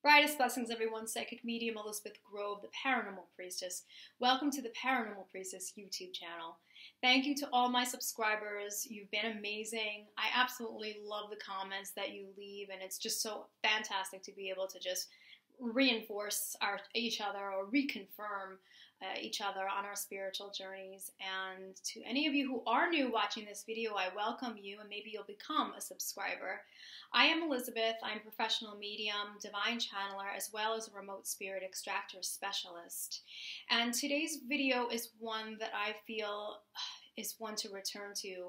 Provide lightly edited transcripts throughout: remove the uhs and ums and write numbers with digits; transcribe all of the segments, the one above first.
Brightest blessings, everyone. Psychic medium Elizabeth Grove, the Paranormal Priestess. Welcome to the Paranormal Priestess YouTube channel. Thank you to all my subscribers. You've been amazing. I absolutely love the comments that you leave, and it's just so fantastic to be able to just reinforce each other or reconfirm each other on our spiritual journeys. And to any of you who are new watching this video, I welcome you, and maybe you'll become a subscriber. I am Elizabeth. I'm a professional medium, divine channeler, as well as a remote spirit extractor specialist. And today's video is one that I feel is one to return to.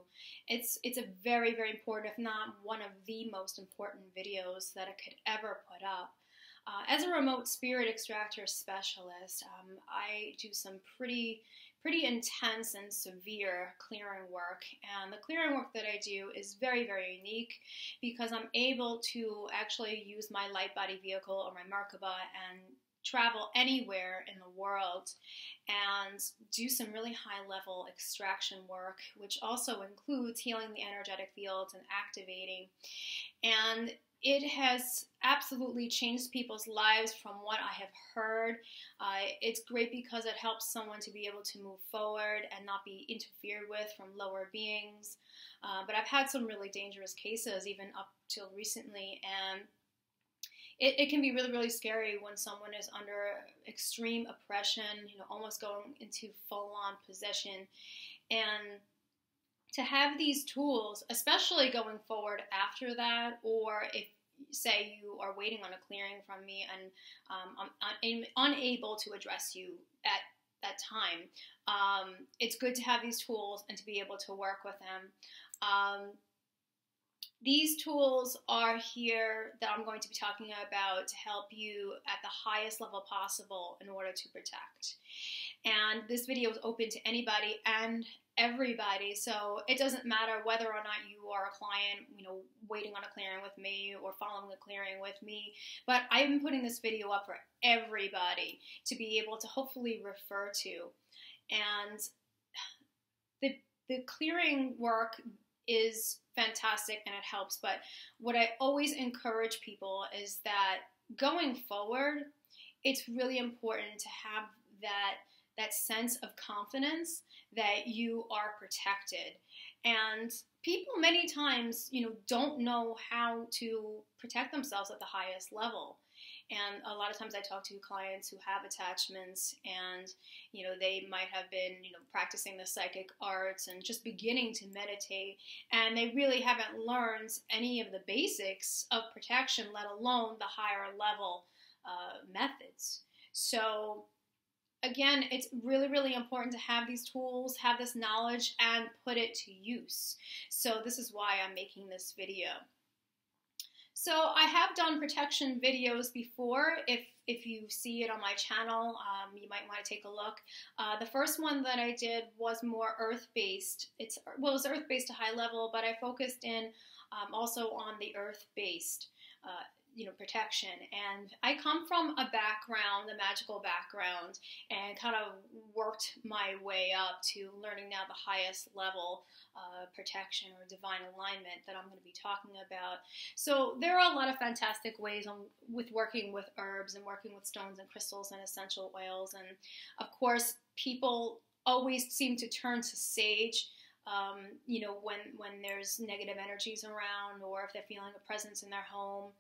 It's a very, very important, if not one of the most important videos that I could ever put up. As a remote spirit extractor specialist, I do some pretty intense and severe clearing work, and the clearing work that I do is very, very unique because I'm able to actually use my light body vehicle or my Merkaba and travel anywhere in the world and do some really high level extraction work, which also includes healing the energetic fields and activating. And it has absolutely changed people's lives from what I have heard. It's great because it helps someone to be able to move forward and not be interfered with from lower beings. But I've had some really dangerous cases even up till recently, and it can be really, really scary when someone is under extreme oppression, almost going into full-on possession. And to have these tools, especially going forward after that, or if, say, you are waiting on a clearing from me and I'm unable to address you at that time, it's good to have these tools and to be able to work with them. These tools are here that I'm going to be talking about to help you at the highest level possible in order to protect. And this video is open to anybody and everybody, so it doesn't matter whether or not you are a client, waiting on a clearing with me or following a clearing with me. But I'm putting this video up for everybody to be able to hopefully refer to. And the clearing work is fantastic and it helps, but what I always encourage people is that going forward, it's really important to have that sense of confidence that you are protected. And people many times, don't know how to protect themselves at the highest level. And a lot of times I talk to clients who have attachments and, they might have been, practicing the psychic arts and just beginning to meditate, and they really haven't learned any of the basics of protection, let alone the higher level methods. So again, it's really, really important to have these tools, have this knowledge, and put it to use. So this is why I'm making this video. So I have done protection videos before. If you see it on my channel, you might want to take a look. The first one that I did was more earth-based. It was earth-based to high level, but I focused in also on the earth-based protection. And I come from a background, a magical background, and kind of worked my way up to learning now the highest level protection or divine alignment that I'm going to be talking about. So there are a lot of fantastic ways with working with herbs and working with stones and crystals and essential oils. And of course, people always seem to turn to sage when there's negative energies around, or if they're feeling a presence in their home.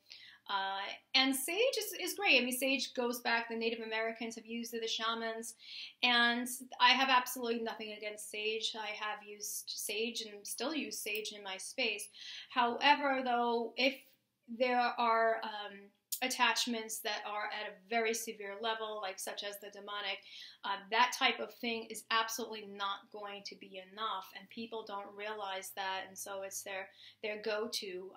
And sage is great. I mean, sage goes back, the Native Americans have used it, the shamans, and I have absolutely nothing against sage. I have used sage and still use sage in my space. However, though, if there are attachments that are at a very severe level, like such as the demonic, that type of thing is absolutely not going to be enough, and people don't realize that, and so it's their go-to.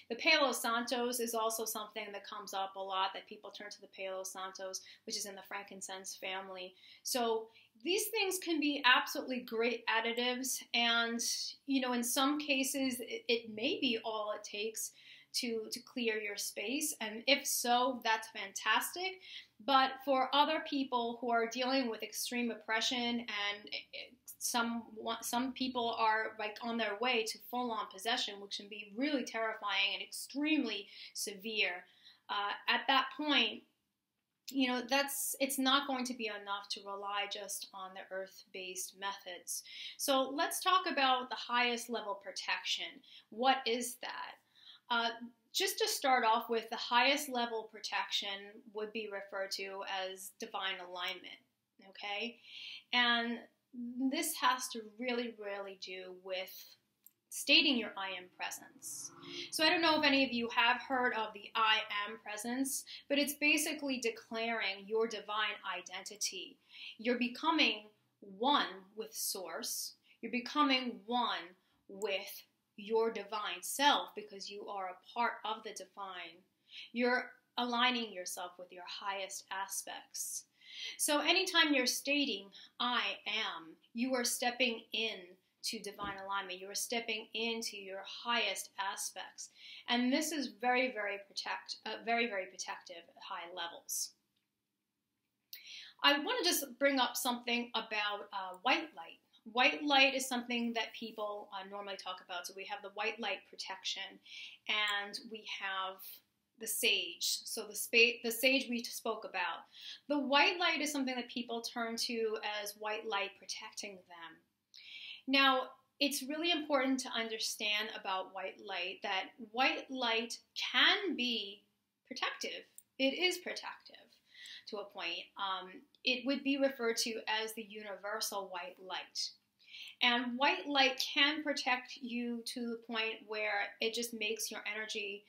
The Palo Santos is also something that comes up a lot, that people turn to the Palo Santos, which is in the frankincense family. So these things can be absolutely great additives, and in some cases it may be all it takes to clear your space, and if so, that's fantastic. But for other people who are dealing with extreme oppression, and some people are like on their way to full-on possession, which can be really terrifying and extremely severe, At that point, it's not going to be enough to rely just on the earth-based methods. So let's talk about the highest level protection. What is that? Just to start off with, the highest level protection would be referred to as divine alignment, okay? And this has to really, really do with stating your I am presence. So I don't know if any of you have heard of the I am presence, but it's basically declaring your divine identity. You're becoming one with Source. You're becoming one with your divine self because you are a part of the divine. You're aligning yourself with your highest aspects. So anytime you're stating I am, you are stepping in to divine alignment. You are stepping into your highest aspects. And this is very, very protective at high levels. I want to just bring up something about white light. White light is something that people normally talk about. So we have the white light protection, and we have the sage. So the sage we spoke about. The white light is something that people turn to as white light protecting them. Now, it's really important to understand about white light that white light can be protective. It is protective to a point. It would be referred to as the universal white light. And white light can protect you to the point where it just makes your energy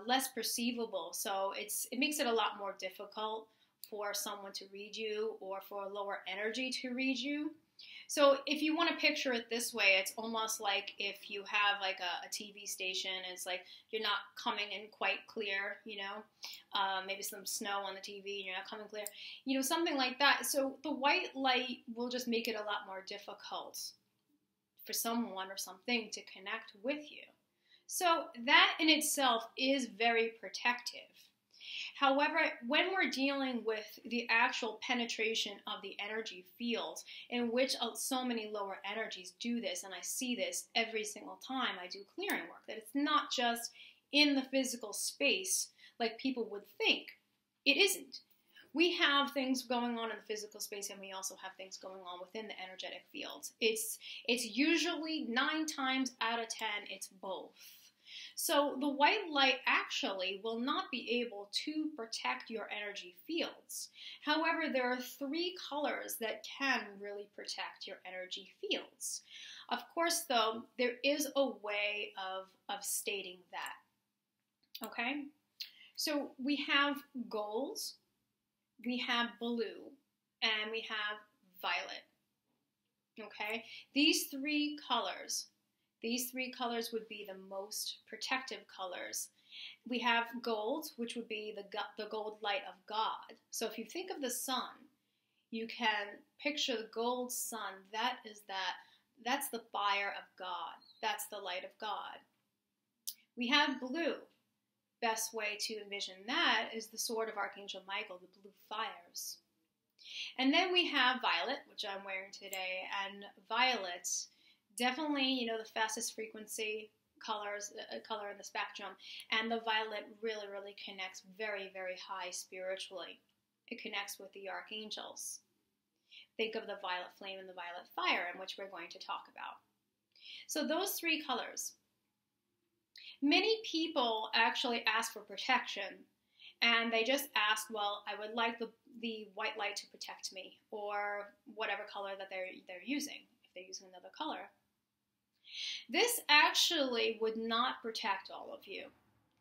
less perceivable. So it makes it a lot more difficult for someone to read you or for a lower energy to read you. So if you want to picture it this way, it's almost like if you have like a TV station and it's like you're not coming in quite clear, maybe some snow on the TV and you're not coming clear, something like that. So the white light will just make it a lot more difficult for someone or something to connect with you. So that in itself is very protective. However, when we're dealing with the actual penetration of the energy fields, in which so many lower energies do this, and I see this every single time I do clearing work, that it's not just in the physical space like people would think. It isn't. We have things going on in the physical space, and we also have things going on within the energetic fields. It's usually 9 times out of 10, it's both. So the white light actually will not be able to protect your energy fields. However, there are 3 colors that can really protect your energy fields. Of course, though, there is a way of stating that. Okay? So we have gold, we have blue, and we have violet. Okay? These 3 colors would be the most protective colors. We have gold, which would be the gold light of God. So if you think of the sun, you can picture the gold sun. That's the fire of God. That's the light of God. We have blue. Best way to envision that is the sword of Archangel Michael, the blue fires. And then we have violet, which I'm wearing today, and violet, definitely, the fastest frequency color in the spectrum, and the violet really, really connects very, very high spiritually. It connects with the archangels. Think of the violet flame and the violet fire, in which we're going to talk about. So those 3 colors. Many people actually ask for protection, and they just ask, well, I would like the white light to protect me, or whatever color that they're using, if they're using another color. This actually would not protect all of you.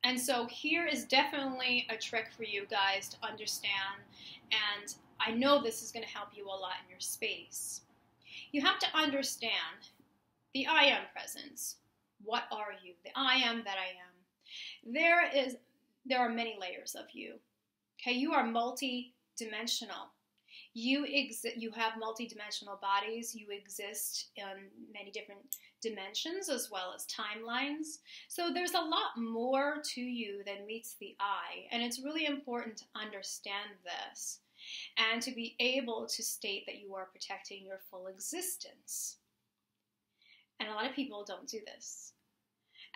And so here is definitely a trick for you guys to understand, and I know this is going to help you a lot in your space. You have to understand the I am presence. What are you? The I am that I am. There are many layers of you. Okay, you are multi-dimensional. You have multi-dimensional bodies. You exist in many different dimensions as well as timelines. So there's a lot more to you than meets the eye, and it's really important to understand this and to be able to state that you are protecting your full existence. And a lot of people don't do this.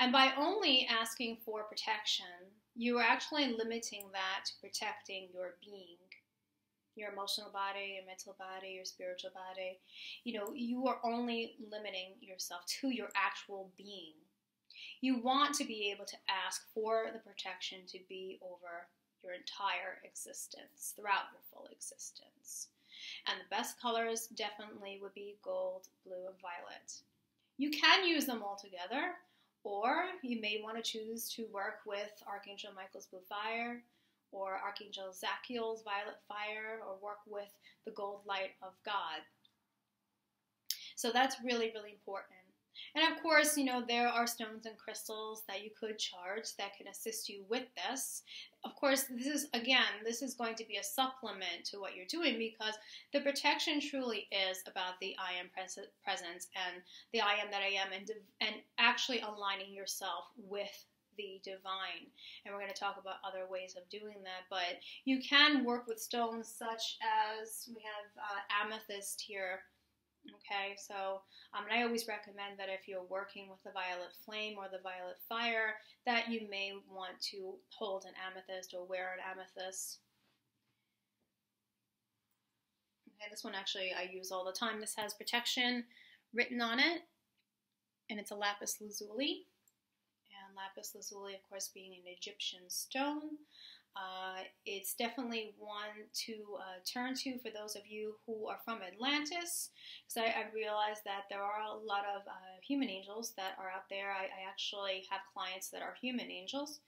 And by only asking for protection, you are actually limiting that to protecting your being, your emotional body, your mental body, your spiritual body. You are only limiting yourself to your actual being. You want to be able to ask for the protection to be over your entire existence, throughout your full existence. And the best colors definitely would be gold, blue, and violet. You can use them all together, or you may want to choose to work with Archangel Michael's blue fire, or Archangel Zachiel's violet fire, or work with the gold light of God. So that's really, really important. And of course, there are stones and crystals that you could charge that can assist you with this. Of course, this is going to be a supplement to what you're doing, because the protection truly is about the I am presence and the I am that I am, and actually aligning yourself with the divine. And we're going to talk about other ways of doing that, but you can work with stones such as, we have amethyst here. Okay, so and I always recommend that if you're working with the violet flame or the violet fire, that you may want to hold an amethyst or wear an amethyst. Okay, this one actually I use all the time. This has protection written on it, and it's a lapis lazuli. And lapis lazuli, of course, being an Egyptian stone, it's definitely one to turn to for those of you who are from Atlantis, because I realize that there are a lot of human angels that are out there. I actually have clients that are human angels.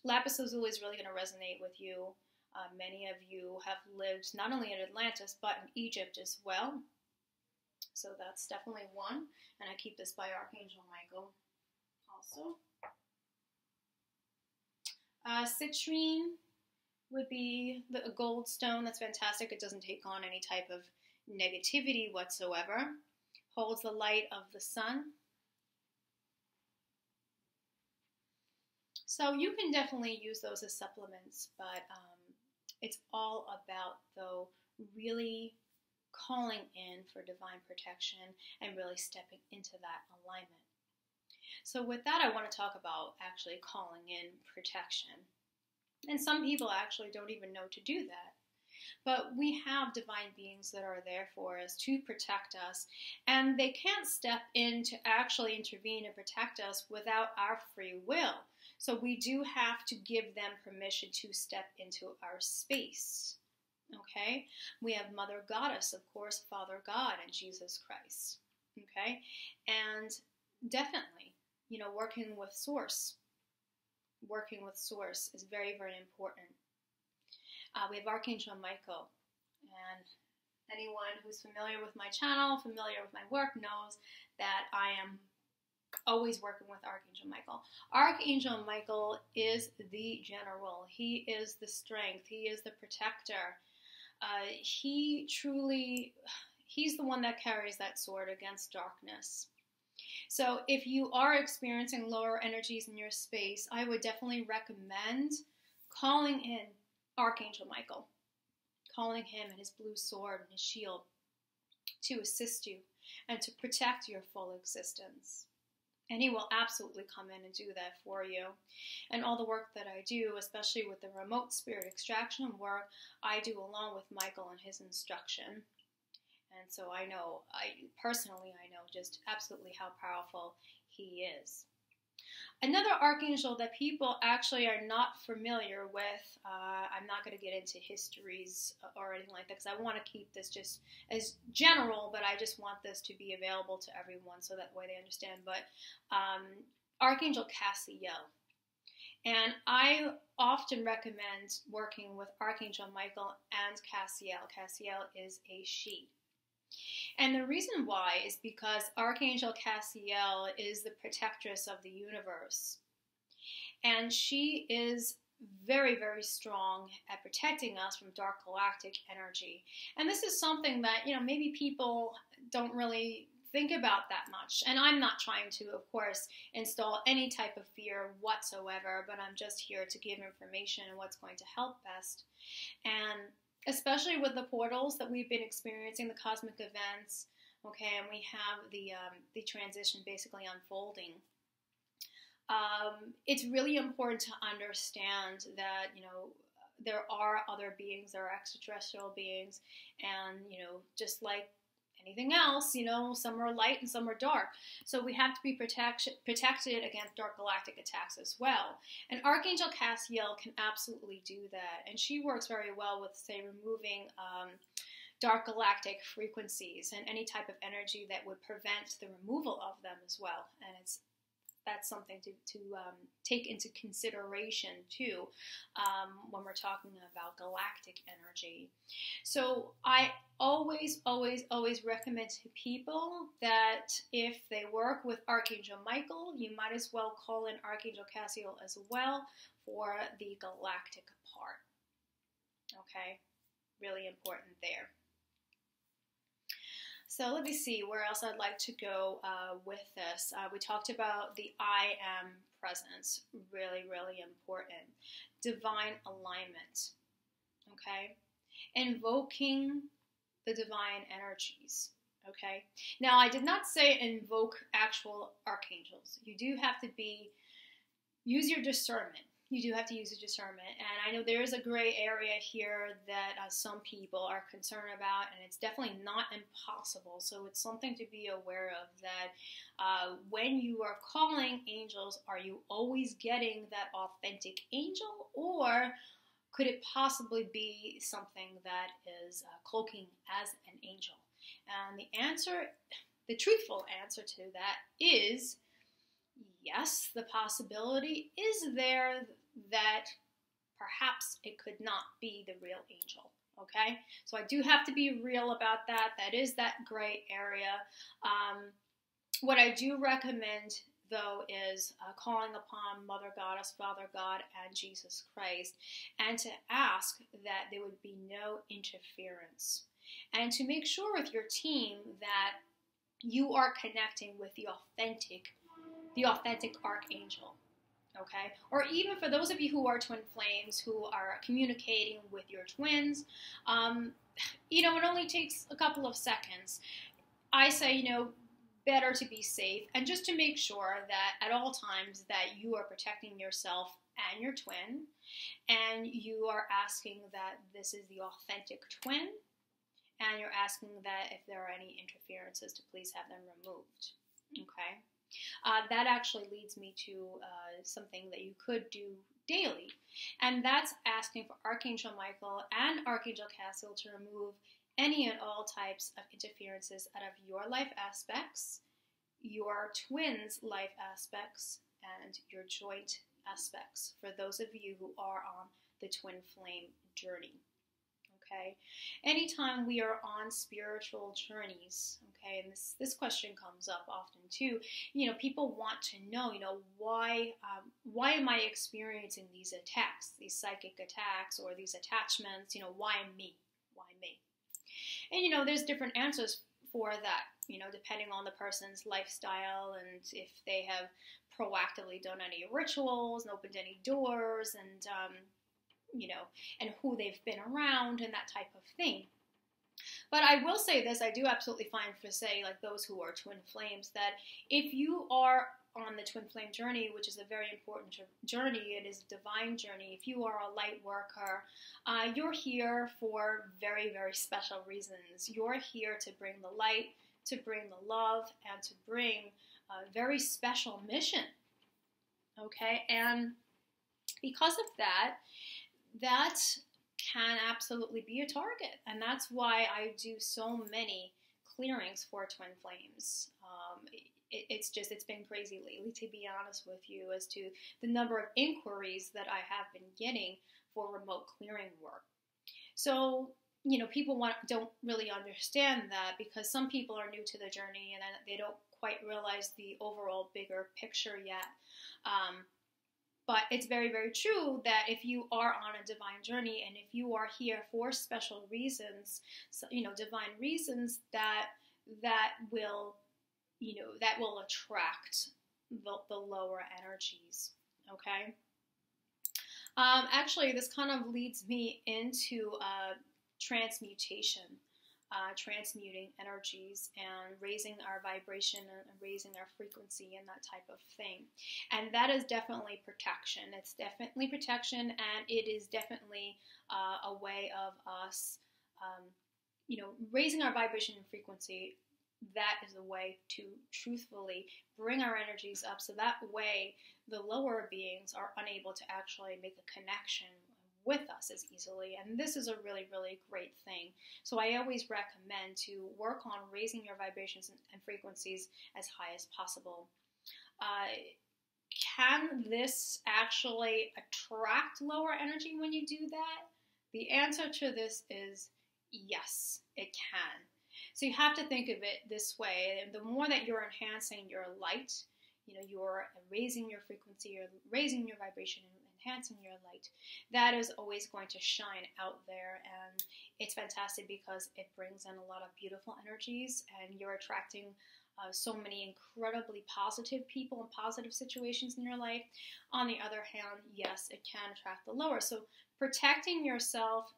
Lapis lazuli is really going to resonate with you. Many of you have lived not only in Atlantis, but in Egypt as well. So that's definitely one. And I keep this by Archangel Michael also. Citrine would be a gold stone. That's fantastic. It doesn't take on any type of negativity whatsoever. Holds the light of the sun. So you can definitely use those as supplements, but it's all about, though, really calling in for divine protection and really stepping into that alignment. So with that, I want to talk about actually calling in protection. And some people actually don't even know to do that. But we have divine beings that are there for us to protect us, and they can't step in to actually intervene and protect us without our free will. So we do have to give them permission to step into our space. Okay? We have Mother Goddess, of course, Father God, and Jesus Christ. Okay? And definitely, working with Source. Working with Source is very, very important. We have Archangel Michael, and anyone who's familiar with my channel, familiar with my work, knows that I am always working with Archangel Michael. Archangel Michael is the general. He is the strength. He is the protector. He's the one that carries that sword against darkness. So if you are experiencing lower energies in your space, I would definitely recommend calling in Archangel Michael, calling him and his blue sword and his shield to assist you and to protect your full existence. And he will absolutely come in and do that for you. And all the work that I do, especially with the remote spirit extraction work, I do along with Michael and his instruction. And so I know just absolutely how powerful he is. Another archangel that people actually are not familiar with, I'm not going to get into histories or anything like that, because I want to keep this just as general, but I just want this to be available to everyone so that way they understand. But Archangel Cassiel. And I often recommend working with Archangel Michael and Cassiel. Cassiel is a she. And the reason why is because Archangel Cassiel is the protectress of the universe. And she is very, very strong at protecting us from dark galactic energy. And this is something that, maybe people don't really think about that much. And I'm not trying to, of course, install any type of fear whatsoever, but I'm just here to give information on what's going to help best. And especially with the portals that we've been experiencing, the cosmic events, okay, and we have the transition basically unfolding. it's really important to understand that, there are other beings, there are extraterrestrial beings, and, just like anything else, some are light and some are dark. So we have to be protected against dark galactic attacks as well. And Archangel Cassiel can absolutely do that. And she works very well with, say, removing dark galactic frequencies and any type of energy that would prevent the removal of them as well. And that's something to take into consideration too when we're talking about galactic energy. So I always recommend to people that if they work with Archangel Michael, you might as well call in Archangel Cassiel as well for the galactic part. Okay, really important there. So let me see where else I'd like to go with this. We talked about the I am presence, really, really important. Divine alignment, okay? Invoking the divine energies, okay? Now, I did not say invoke actual archangels. You do have to use your discernment. You do have to use a discernment. And I know there is a gray area here that some people are concerned about, and it's definitely not impossible. So it's something to be aware of, that when you are calling angels, are you always getting that authentic angel, or could it possibly be something that is cloaking as an angel? And the truthful answer to that is yes, the possibility is there that perhaps it could not be the real angel, okay? So I do have to be real about that. That is that gray area. What I do recommend, though, is calling upon Mother Goddess, Father God, and Jesus Christ, and to ask that there would be no interference. And to make sure with your team that you are connecting with the authentic archangel, okay? Or even for those of you who are twin flames, who are communicating with your twins, it only takes a couple of seconds. I say, better to be safe, and just to make sure that at all times that you are protecting yourself and your twin, and you are asking that this is the authentic twin, and you're asking that if there are any interferences to please have them removed, okay? That actually leads me to something that you could do daily, and that's asking for Archangel Michael and Archangel Cassiel to remove any and all types of interferences out of your life aspects, your twins' life aspects, and your joint aspects, for those of you who are on the twin flame journey. Okay, anytime we are on spiritual journeys, okay, and this question comes up often too. People want to know, why am I experiencing these attacks, these psychic attacks, or these attachments? Why me? Why me? And there's different answers for that. Depending on the person's lifestyle and if they have proactively done any rituals and opened any doors, and and who they've been around and that type of thing. But I will say this, I do absolutely find for, say, like those who are twin flames, that if you are on the twin flame journey, which is a very important journey, it is a divine journey. If you are a light worker, you're here for very, very special reasons. You're here to bring the light, to bring the love, and to bring a very special mission. Okay, and because of that can absolutely be a target, and that's why I do so many clearings for twin flames. It's been crazy lately, to be honest with you, as to the number of inquiries that I have been getting for remote clearing work. So, people don't really understand that, because some people are new to the journey and they don't quite realize the overall bigger picture yet. But it's very, very true that if you are on a divine journey, and if you are here for special reasons, divine reasons, that will attract the lower energies. Okay. Actually, this kind of leads me into transmutation. transmuting energies and raising our vibration and raising our frequency and that type of thing. And that is definitely protection. It's definitely protection, and it is definitely a way of us, raising our vibration and frequency. That is a way to truthfully bring our energies up, so that way the lower beings are unable to actually make a connection with us as easily. And this is a really, really great thing. So I always recommend to work on raising your vibrations and frequencies as high as possible. Can this actually attract lower energy when you do that? The answer to this is yes, it can. So you have to think of it this way. The more that you're enhancing your light, you're raising your frequency, you're raising your vibration, enhancing your light, that is always going to shine out there. And it's fantastic because it brings in a lot of beautiful energies, and you're attracting so many incredibly positive people and positive situations in your life. On the other hand, yes, it can attract the lower. So protecting yourself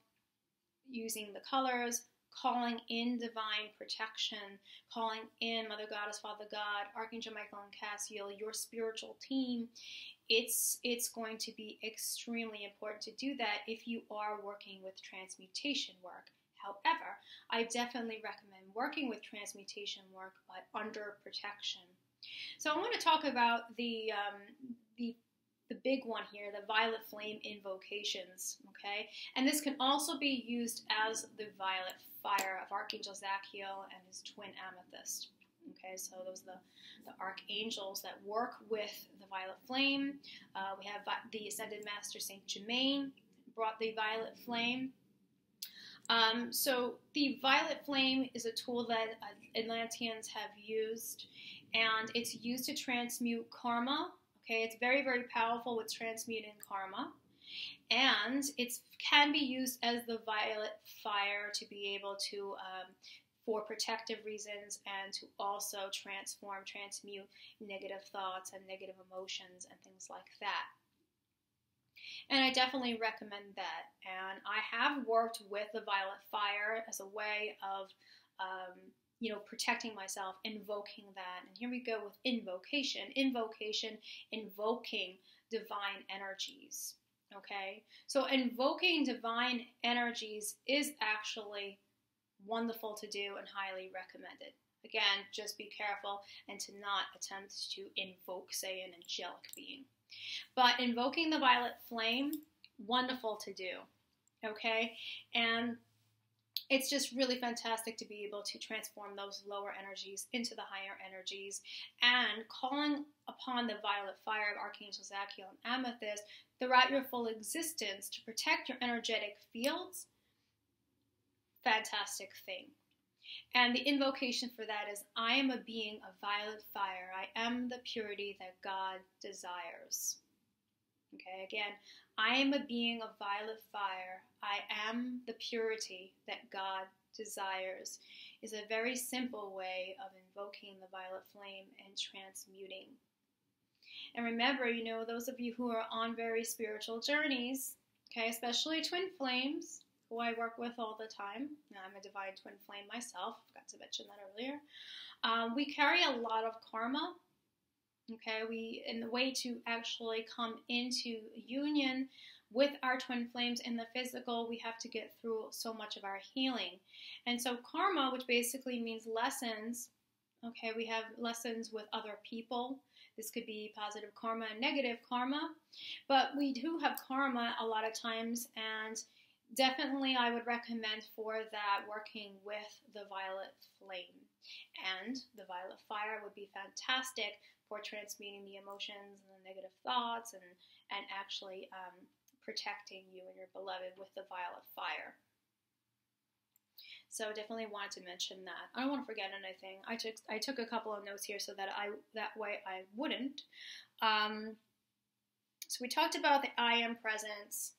using the colors, calling in divine protection, calling in Mother Goddess, Father God, Archangel Michael and Cassiel, your spiritual team, it's going to be extremely important to do that if you are working with transmutation work. However, I definitely recommend working with transmutation work, but under protection. So I want to talk about the big one here, the violet flame invocations, okay? And this can also be used as the violet fire of Archangel Zachiel and his twin amethyst. Okay, so those are the archangels that work with the violet flame. We have the Ascended Master Saint Germain brought the violet flame. So the violet flame is a tool that Atlanteans have used, and it's used to transmute karma. Okay, it's very, very powerful with transmuting karma, and it can be used as the violet fire to be able to, for protective reasons, and to also transmute negative thoughts and negative emotions and things like that. And I definitely recommend that. And I have worked with the violet fire as a way of, protecting myself, invoking that. And here we go with invocation. Invocation, invoking divine energies. Okay? So invoking divine energies is actually wonderful to do and highly recommended. Again, just be careful and to not attempt to invoke, say, an angelic being. But invoking the violet flame, wonderful to do. Okay? And it's just really fantastic to be able to transform those lower energies into the higher energies, and calling upon the violet fire of Archangel Zachiel and Amethyst throughout your full existence to protect your energetic fields. Fantastic thing. And the invocation for that is, I am a being of violet fire. I am the purity that God desires. Okay, again, I am a being of violet fire. I am the purity that God desires. Is a very simple way of invoking the violet flame and transmuting. And remember, those of you who are on very spiritual journeys, okay, especially twin flames, who I work with all the time. Now, I'm a divine twin flame myself. I forgot to mention that earlier. We carry a lot of karma. Okay, in the way to actually come into union with our twin flames in the physical, we have to get through so much of our healing. And so karma, which basically means lessons, okay, we have lessons with other people. This could be positive karma and negative karma, but we do have karma a lot of times, and definitely I would recommend for that working with the violet flame. And the violet fire would be fantastic for transmuting the emotions and the negative thoughts, and actually protecting you and your beloved with the violet fire. So definitely wanted to mention that. I don't want to forget anything. I took a couple of notes here so that way I wouldn't. So we talked about the I am presence.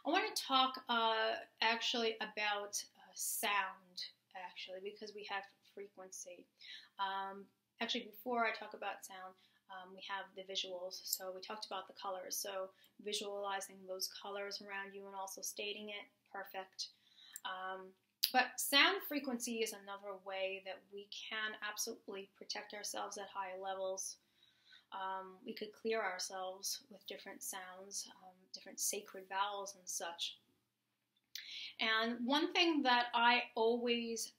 I want to talk actually about sound, actually, because we have frequency. Actually, before I talk about sound, we have the visuals. So we talked about the colors. So visualizing those colors around you and also stating it, perfect. But sound frequency is another way that we can absolutely protect ourselves at high levels. We could clear ourselves with different sounds, different sacred vowels and such. And one thing that I always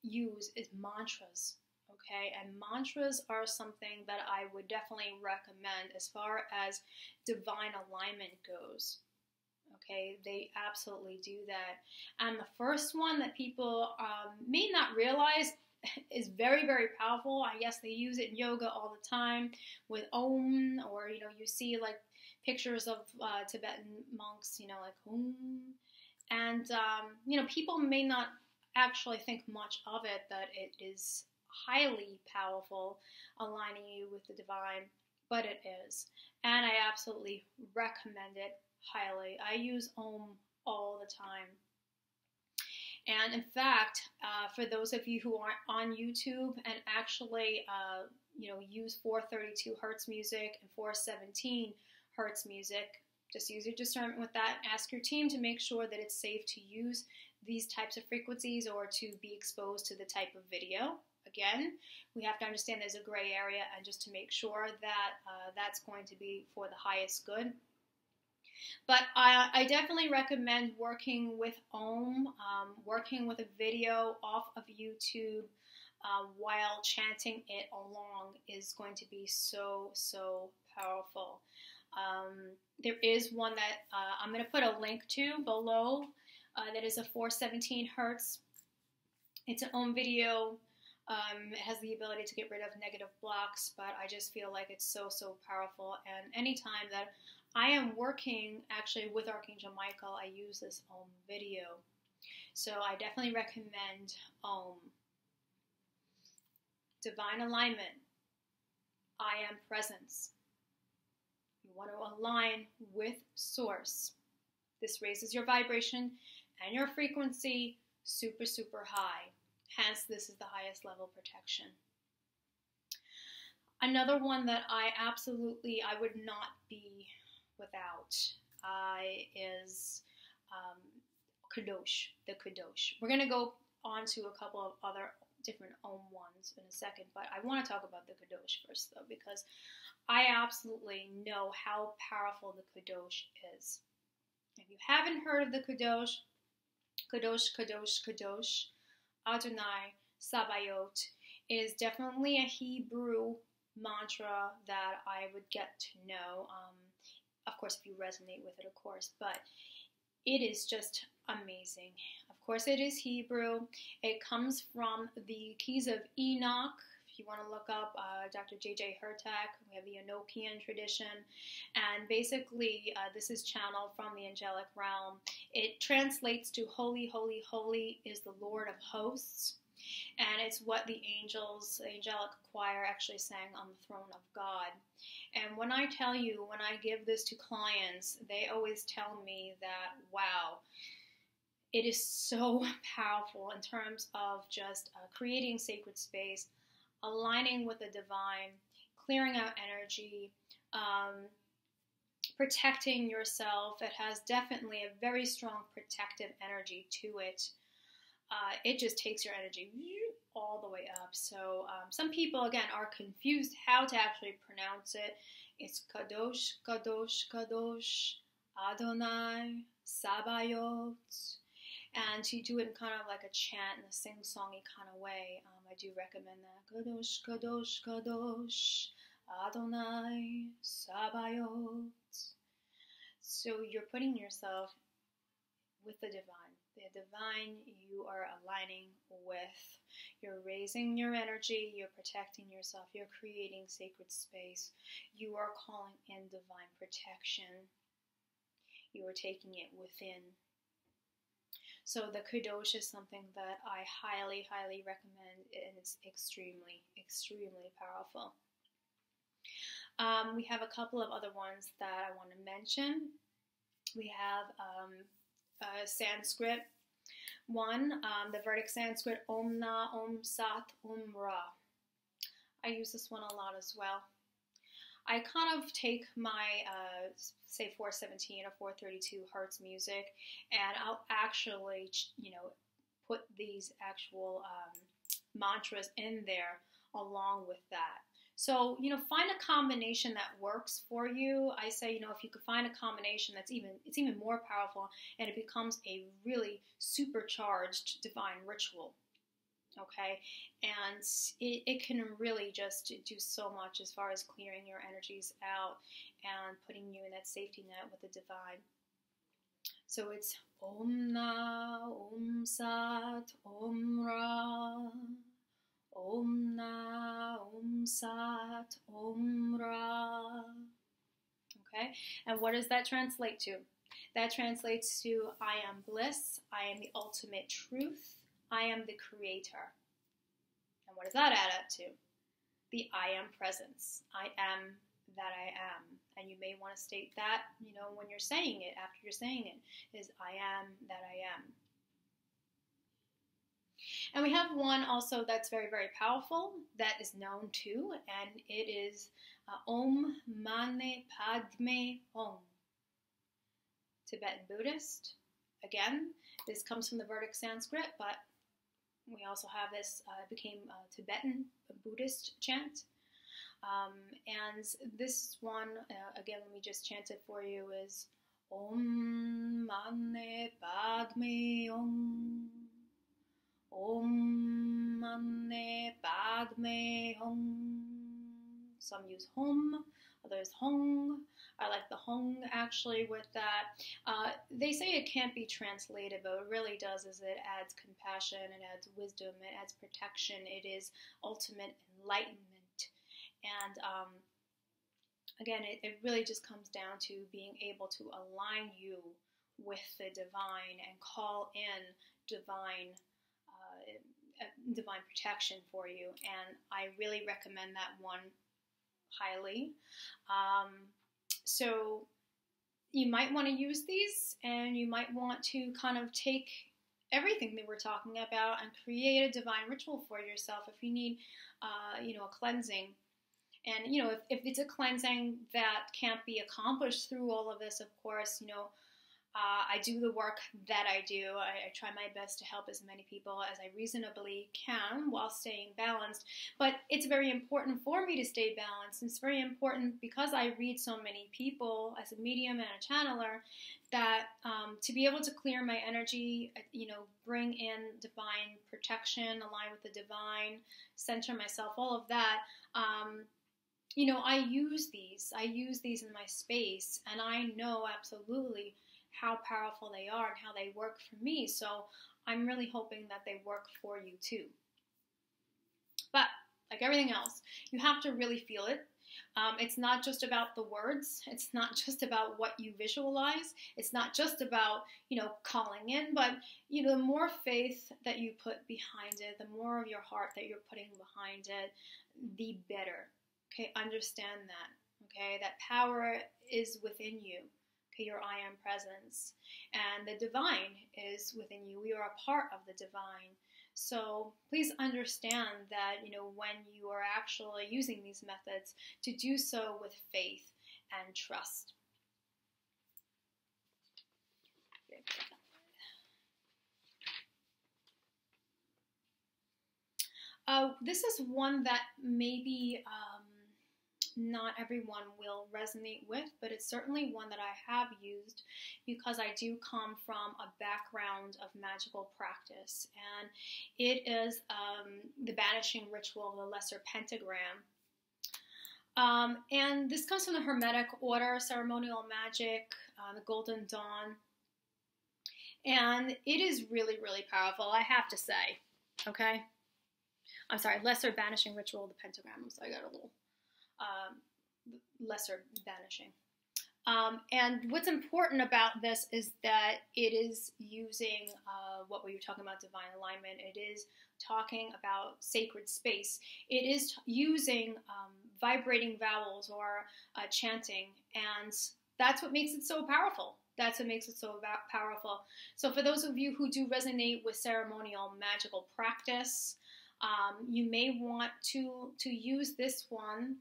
use is mantras. Okay, and mantras are something that I would definitely recommend as far as divine alignment goes. Okay, they absolutely do that. And the first one that people may not realize is very, very powerful. I guess they use it in yoga all the time with Om, or you see like pictures of Tibetan monks, like Om, and people may not actually think much of it, that it is highly powerful, aligning you with the divine, but it is, and I absolutely recommend it highly. I use Om all the time. And in fact, for those of you who aren't on YouTube and actually, use 432 hertz music and 417 hertz music, just use your discernment with that. Ask your team to make sure that it's safe to use these types of frequencies or to be exposed to the type of video. Again, we have to understand there's a gray area, and just to make sure that that's going to be for the highest good. But I definitely recommend working with Om, working with a video off of YouTube while chanting it along is going to be so, so powerful. There is one that I'm going to put a link to below that is a 417 hertz. It's an Om video. It has the ability to get rid of negative blocks, but I just feel like it's so, so powerful. And anytime that I am working actually with Archangel Michael, I use this Om video. So I definitely recommend Om. Divine alignment. I am presence. You want to align with Source. This raises your vibration and your frequency super, super high. Hence, this is the highest level protection. Another one that I would not be without is Kadosh, the Kadosh. We're going to go on to a couple of other different Om ones in a second, but I want to talk about the Kadosh first, though, because I absolutely know how powerful the Kadosh is. If you haven't heard of the Kadosh, Kadosh, Kadosh, Kadosh, Adonai, Sabayot, is definitely a Hebrew mantra that I would get to know. Of course, if you resonate with it, of course, but it is just amazing. Of course, it is Hebrew. It comes from the keys of Enoch. If you want to look up Dr. J.J. Hurtak, we have the Enochian tradition, and basically this is channeled from the angelic realm. It translates to holy, holy, holy is the Lord of hosts, and it's what the angels, the angelic choir actually sang on the throne of God. And when I tell you, when I give this to clients, they always tell me that, wow, it is so powerful in terms of just creating sacred space, aligning with the divine, clearing out energy, protecting yourself. It has definitely a very strong protective energy to it. It just takes your energy all the way up. So some people, again, are confused how to actually pronounce it. It's Kadosh, Kadosh, Kadosh, Adonai, Sabayot. And to do it in kind of like a chant, in a sing-songy kind of way, I do recommend that. Kadosh, Kadosh, Kadosh, Adonai, Sabayot. So you're putting yourself with the divine. The divine you are aligning with. You're raising your energy, you're protecting yourself, you're creating sacred space. You are calling in divine protection. You are taking it within. So the Kadosh is something that I highly, highly recommend, and it's extremely, extremely powerful. We have a couple of other ones that I want to mention. We have Sanskrit one, the Vedic Sanskrit, Om Na, Om Sat, Om Ra. I use this one a lot as well. I kind of take my, say 417 or 432 hertz music, and I'll actually, put these actual mantras in there along with that. So, find a combination that works for you. I say, if you could find a combination it's even more powerful, and it becomes a really supercharged divine ritual. Okay, and it can really just do so much as far as clearing your energies out and putting you in that safety net with the divine. So it's Om Na, Om Sat, Om Ra, Om Na, Om Sat, Om Ra. Okay, and what does that translate to? That translates to I am bliss, I am the ultimate truth, I am the creator. And what does that add up to? The I am presence. I am that I am. And you may want to state that, when you're saying it, after you're saying it, is I am that I am. And we have one also that's very, very powerful that is known too, and it is Om Mane Padme Hum. Tibetan Buddhist. Again, this comes from the Vedic Sanskrit, but we also have this, became a Tibetan Buddhist chant. And this one, again, let me just chant it for you, is Om Mane Padme Hum. Om Mane Padme Hum. Some use Hum, others Hong. I like the Hong actually with that. They say it can't be translated, but what it really does is it adds compassion, it adds wisdom, it adds protection, it is ultimate enlightenment. And again, it really just comes down to being able to align you with the divine and call in divine protection for you. And I really recommend that one highly. So you might want to use these, and you might want to kind of take everything that we're talking about and create a divine ritual for yourself if you need, a cleansing. And, if it's a cleansing that can't be accomplished through all of this, of course, I do the work that I do. I try my best to help as many people as I reasonably can while staying balanced. But it's very important for me to stay balanced. It's very important because I read so many people as a medium and a channeler that to be able to clear my energy, bring in divine protection, align with the divine, center myself, all of that, I use these. I use these in my space, and I know absolutely how powerful they are and how they work for me. So I'm really hoping that they work for you too. But like everything else, you have to really feel it. It's not just about the words. It's not just about what you visualize. It's not just about, calling in, but, the more faith that you put behind it, the more of your heart that you're putting behind it, the better. Okay, understand that. Okay, that power is within you. Okay, your I am presence. And the divine is within you. We are a part of the divine. So please understand that, when you are actually using these methods, to do so with faith and trust. This is one that maybe not everyone will resonate with, but it's certainly one that I have used because I do come from a background of magical practice, and it is the banishing ritual of the Lesser Pentagram. And this comes from the Hermetic Order, Ceremonial Magic, the Golden Dawn, and it is really, really powerful, I have to say, okay? I'm sorry, Lesser Banishing Ritual of the Pentagram, so I got a little lesser banishing. And what's important about this is that it is using what we were talking about, divine alignment. It is talking about sacred space. It is using vibrating vowels or chanting, and that's what makes it so powerful. That's what makes it so powerful. So for those of you who do resonate with ceremonial magical practice, you may want to use this one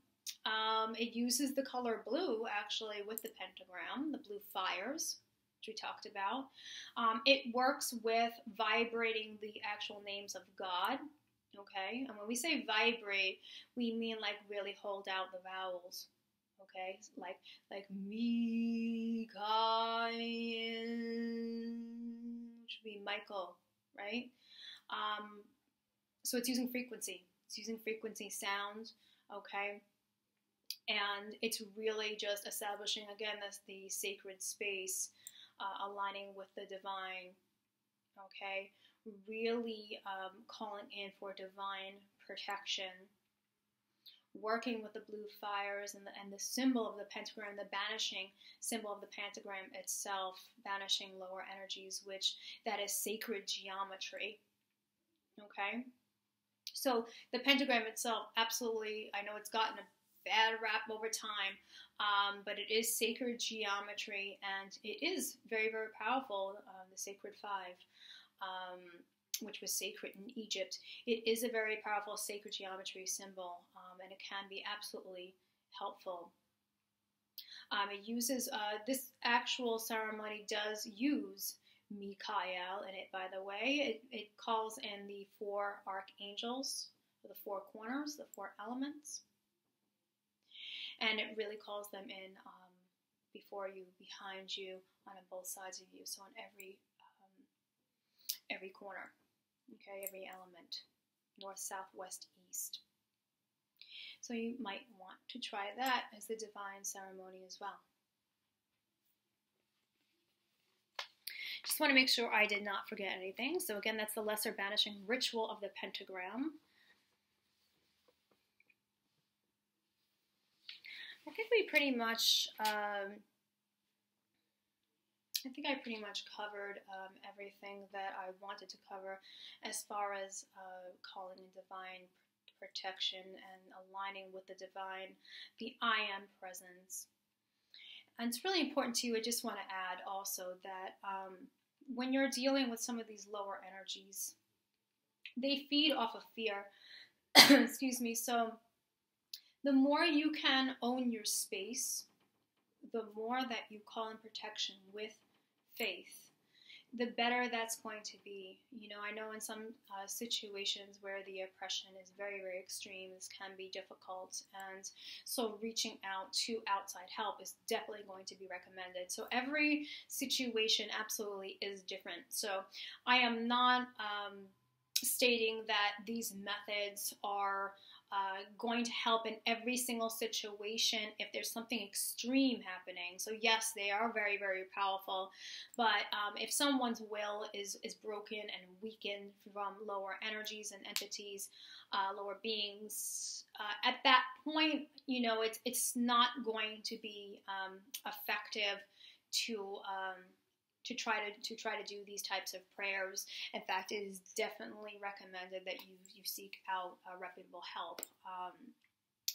It uses the color blue, actually, with the pentagram, the blue fires, which we talked about. It works with vibrating the actual names of God, okay? And when we say vibrate, we mean like really hold out the vowels, okay? Like Mikael, which would be Michael, right? So it's using frequency. It's using frequency sound, okay? And it's really just establishing, again, that's the sacred space, aligning with the divine, okay? Really calling in for divine protection, working with the blue fires and the symbol of the pentagram, the banishing symbol of the pentagram itself, banishing lower energies, which that is sacred geometry, okay? So the pentagram itself, absolutely, I know it's gotten a bad rap over time, but it is sacred geometry, and it is very, very powerful, the Sacred Five, which was sacred in Egypt. It is a very powerful sacred geometry symbol, and it can be absolutely helpful. It uses, this actual ceremony does use Mikael in it, by the way. It calls in the 4 archangels, the 4 corners, the 4 elements. And it really calls them in before you, behind you, on both sides of you, so on every corner, okay, every element, north, south, west, east. So you might want to try that as the divine ceremony as well. Just want to make sure I did not forget anything. So again, that's the lesser banishing ritual of the pentagram. I think we pretty much, I pretty much covered everything that I wanted to cover as far as calling in divine protection and aligning with the divine, the I Am presence. And it's really important too, I just want to add also that when you're dealing with some of these lower energies, they feed off of fear. Excuse me. So the more you can own your space, the more that you call in protection with faith, the better that's going to be. You know, I know in some situations where the oppression is very, very extreme, this can be difficult, and so reaching out to outside help is definitely going to be recommended. So every situation absolutely is different. So I am not stating that these methods are going to help in every single situation if there's something extreme happening. So yes, they are very, very powerful, but if someone's will is broken and weakened from lower energies and entities, lower beings, at that point, you know, it's not going to be effective to try to do these types of prayers. In fact, it is definitely recommended that you seek out reputable help.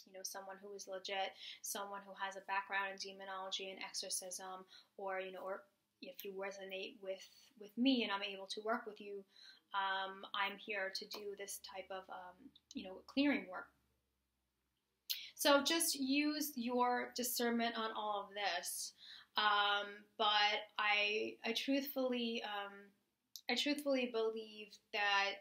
You know, someone who is legit, someone who has a background in demonology and exorcism, or or if you resonate with me and I'm able to work with you, I'm here to do this type of clearing work. So just use your discernment on all of this. But I truthfully believe that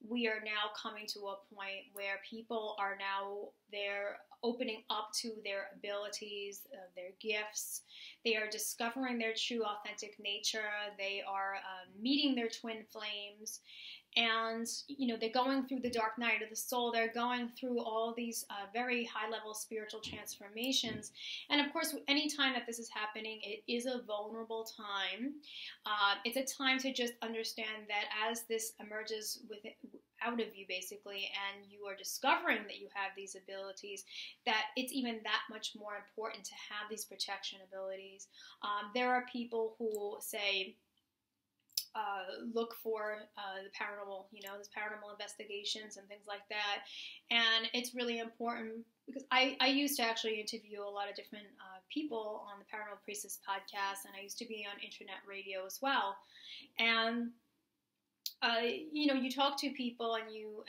we are now coming to a point where people are now, they're opening up to their abilities, their gifts. They are discovering their true authentic nature. They are meeting their twin flames. And, they're going through the dark night of the soul. They're going through all these very high-level spiritual transformations. And, of course, any time that this is happening, it is a vulnerable time. It's a time to just understand that as this emerges out of you, basically, and you are discovering that you have these abilities, that it's even that much more important to have these protection abilities. There are people who say, look for the paranormal, there's paranormal investigations and things like that. And it's really important because I used to actually interview a lot of different people on the Paranormal Priestess podcast, and I used to be on internet radio as well. And you know, you talk to people and you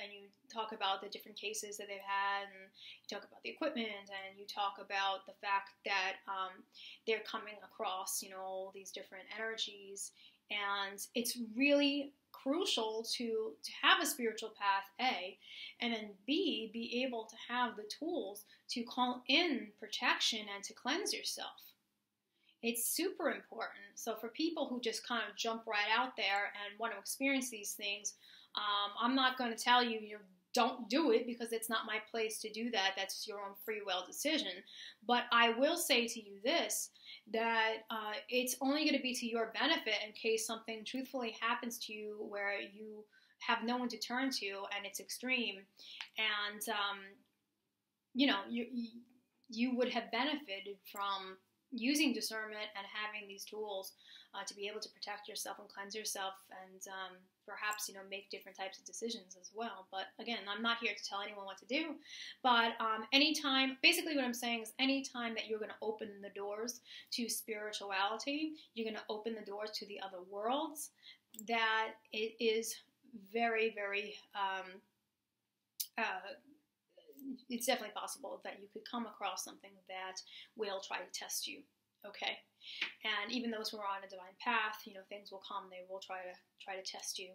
talk about the different cases that they've had, and you talk about the equipment, and you talk about the fact that they're coming across, you know, all these different energies, and it's really crucial to have a spiritual path, A, and then B, be able to have the tools to call in protection and to cleanse yourself. It's super important. So for people who just kind of jump right out there and want to experience these things, I'm not going to tell you, you know, don't do it, because it's not my place to do that. That's your own free will decision. But I will say to you this, that it's only going to be to your benefit in case something truthfully happens to you where you have no one to turn to and it's extreme. And, you know, you would have benefited from using discernment and having these tools to be able to protect yourself and cleanse yourself, and perhaps, you know, make different types of decisions as well. But again, I'm not here to tell anyone what to do. But anytime, basically what I'm saying is, anytime that you're going to open the doors to spirituality, you're going to open the doors to the other worlds, that it is very, very it's definitely possible that you could come across something that will try to test you, okay? And even those who are on a divine path, you know, things will come, they will try to test you.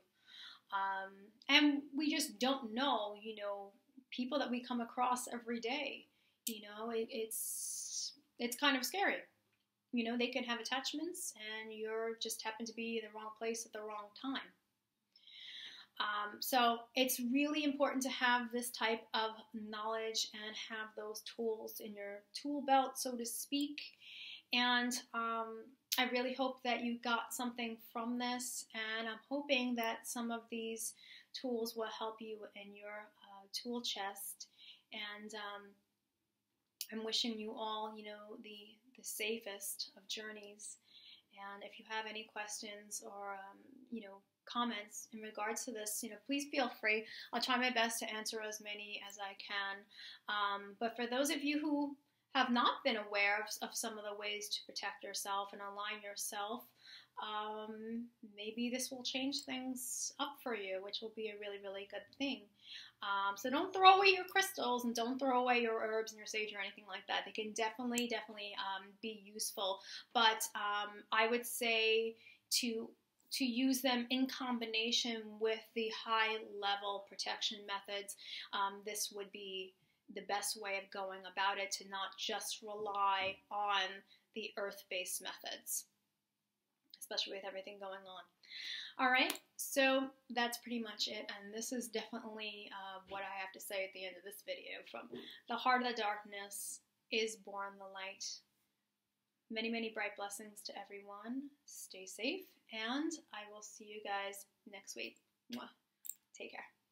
And we just don't know, you know, people that we come across every day, you know, it's kind of scary. You know, they can have attachments, and you're just happen to be in the wrong place at the wrong time. So it's really important to have this type of knowledge and have those tools in your tool belt, so to speak. And I really hope that you got something from this, and I'm hoping that some of these tools will help you in your tool chest. And I'm wishing you all, you know, the safest of journeys. And if you have any questions or, you know, comments in regards to this, you know, please feel free. I'll try my best to answer as many as I can. But for those of you who have not been aware of some of the ways to protect yourself and align yourself, maybe this will change things up for you, which will be a really, really good thing. So don't throw away your crystals, and don't throw away your herbs and your sage or anything like that. They can definitely be useful. But I would say to use them in combination with the high-level protection methods. This would be the best way of going about it, to not just rely on the earth-based methods, especially with everything going on. All right, so that's pretty much it, and this is definitely what I have to say at the end of this video. From the heart of the darkness is born the light. Many, many bright blessings to everyone. Stay safe, and I will see you guys next week. Mwah. Take care.